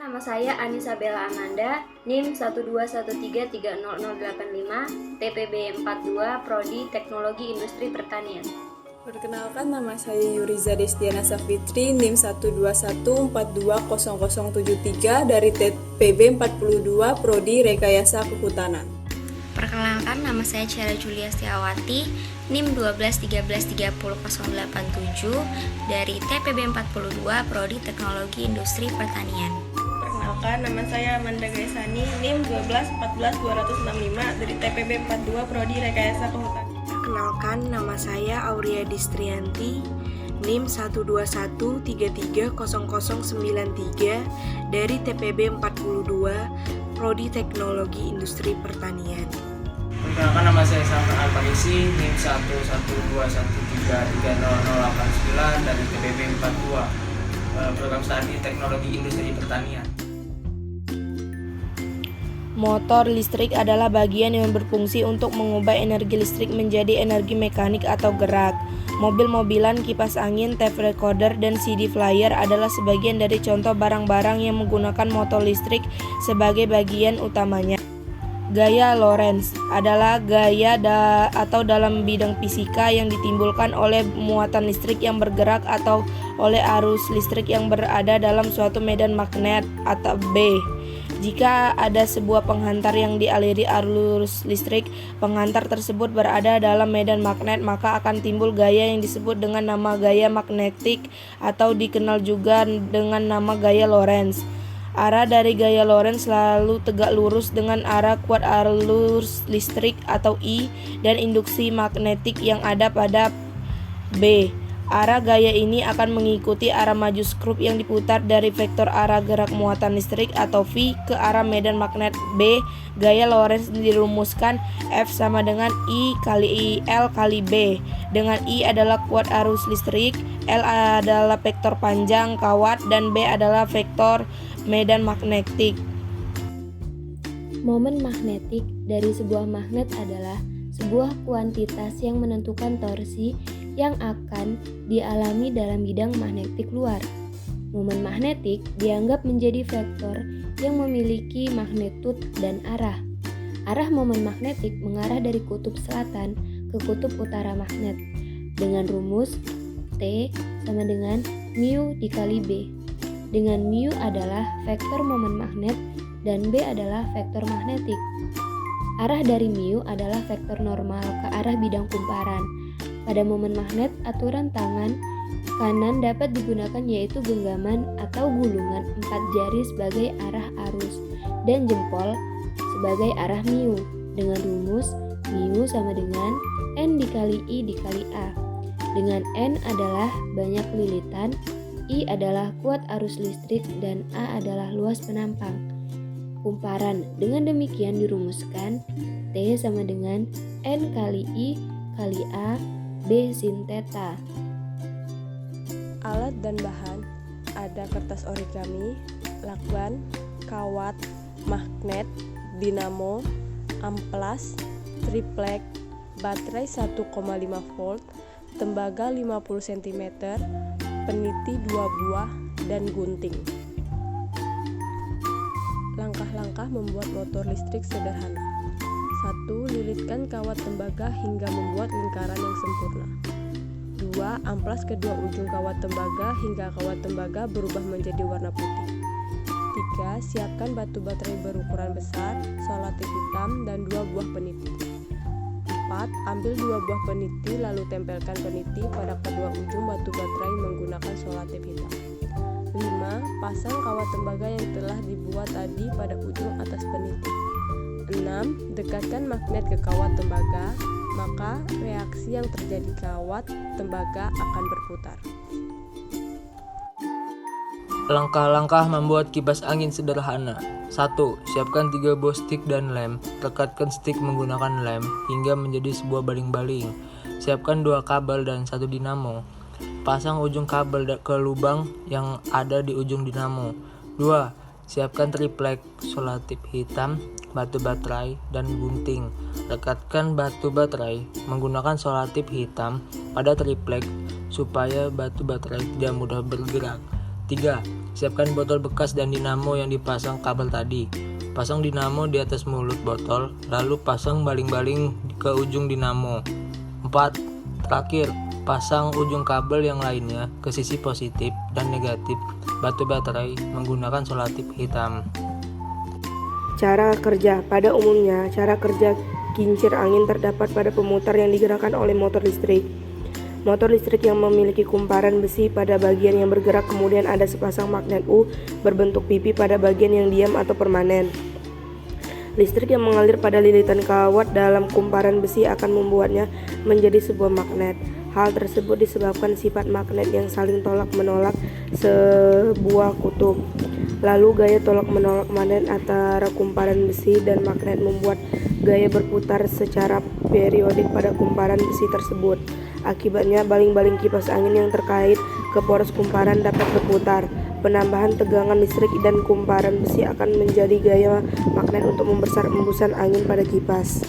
Nama saya Anissa Bella Amanda, NIM 121330085, TPB 42, Prodi Teknologi Industri Pertanian. Perkenalkan, nama saya Yuriza Destiana Safitri, NIM 121420073 dari TPB 42, Prodi Rekayasa Kehutanan. Perkenalkan, nama saya Ciara Julia Setiawati, NIM 123130087 dari TPB 42, Prodi Teknologi Industri Pertanian. Perkenalkan, nama saya Amanda Gaisani, NIM 1214265 dari TPB 42, Prodi Rekayasa Kehutanan. Perkenalkan, nama saya Auria Distrianti, NIM 121330093 dari TPB 42, Prodi Teknologi Industri Pertanian. Perkenalkan, nama saya Salman Al-Farisi, NIM 12113300089 dari TPB 42, Program Studi Teknologi Industri Pertanian. Motor listrik adalah bagian yang berfungsi untuk mengubah energi listrik menjadi energi mekanik atau gerak. Mobil-mobilan, kipas angin, tape recorder, dan CD player adalah sebagian dari contoh barang-barang yang menggunakan motor listrik sebagai bagian utamanya. Gaya Lorentz adalah gaya atau dalam bidang fisika yang ditimbulkan oleh muatan listrik yang bergerak atau oleh arus listrik yang berada dalam suatu medan magnet atau B. Jika ada sebuah penghantar yang dialiri arus listrik, penghantar tersebut berada dalam medan magnet, maka akan timbul gaya yang disebut dengan nama gaya magnetik atau dikenal juga dengan nama gaya Lorentz. Arah dari gaya Lorentz selalu tegak lurus dengan arah kuat arus listrik atau I dan induksi magnetik yang ada pada B. Arah gaya ini akan mengikuti arah maju skrup yang diputar dari vektor arah gerak muatan listrik atau V ke arah medan magnet B. Gaya Lorentz dirumuskan F sama dengan I kali L kali B, dengan I adalah kuat arus listrik, L adalah vektor panjang kawat, dan B adalah vektor medan magnetik. Momen magnetik dari sebuah magnet adalah sebuah kuantitas yang menentukan torsi yang akan dialami dalam bidang magnetik luar. Momen magnetik dianggap menjadi vektor yang memiliki magnitudo dan arah. Arah momen magnetik mengarah dari kutub selatan ke kutub utara magnet dengan rumus T sama dengan mu dikali B, dengan mu adalah vektor momen magnet dan B adalah vektor magnetik. Arah dari mu adalah vektor normal ke arah bidang kumparan. Pada momen magnet, aturan tangan kanan dapat digunakan yaitu genggaman atau gulungan 4 jari sebagai arah arus dan jempol sebagai arah mu, dengan rumus mu sama dengan N dikali I dikali A, dengan N adalah banyak lilitan, I adalah kuat arus listrik, dan A adalah luas penampang kumparan. Dengan demikian dirumuskan T sama dengan N kali I kali A B sin theta. Alat dan bahan ada kertas origami, lakban, kawat, magnet, dinamo, amplas, triplek, baterai 1,5 volt, tembaga 50 cm, peniti 2 buah, dan gunting. Langkah-langkah membuat motor listrik sederhana. 1. Lilitkan kawat tembaga hingga membuat lingkaran yang sempurna. 2. Amplas kedua ujung kawat tembaga hingga kawat tembaga berubah menjadi warna putih. 3. Siapkan batu baterai berukuran besar, selotip hitam, dan 2 buah peniti. 4. Ambil 2 buah peniti lalu tempelkan peniti pada kedua ujung batu baterai menggunakan selotip hitam. 5. Pasang kawat tembaga yang telah dibuat tadi pada ujung atas peniti. 6. Dekatkan magnet ke kawat tembaga, maka reaksi yang terjadi kawat tembaga akan berputar. Langkah-langkah membuat kipas angin sederhana. 1. Siapkan 3 buah stick dan lem. Rekatkan stick menggunakan lem hingga menjadi sebuah baling-baling. Siapkan 2 kabel dan 1 dinamo. Pasang ujung kabel ke lubang yang ada di ujung dinamo. 2. Siapkan triplek, selotip hitam, batu baterai, dan gunting. Rekatkan batu baterai menggunakan selotip hitam pada triplek supaya batu baterai tidak mudah bergerak. 3. Siapkan botol bekas dan dinamo yang dipasang kabel tadi. Pasang dinamo di atas mulut botol, lalu pasang baling-baling ke ujung dinamo. 4. Terakhir, pasang ujung kabel yang lainnya ke sisi positif dan negatif batu baterai menggunakan selotip hitam. Cara kerja. Pada umumnya, cara kerja kincir angin terdapat pada pemutar yang digerakkan oleh motor listrik. Motor listrik yang memiliki kumparan besi pada bagian yang bergerak, kemudian ada sepasang magnet U berbentuk pipi pada bagian yang diam atau permanen. Listrik yang mengalir pada lilitan kawat dalam kumparan besi akan membuatnya menjadi sebuah magnet. Hal tersebut disebabkan sifat magnet yang saling tolak-menolak sebuah kutub. Lalu gaya tolak-menolak magnet antara kumparan besi dan magnet membuat gaya berputar secara periodik pada kumparan besi tersebut. Akibatnya, baling-baling kipas angin yang terkait ke poros kumparan dapat berputar. Penambahan tegangan listrik dan kumparan besi akan menjadi gaya magnet untuk membesar embusan angin pada kipas.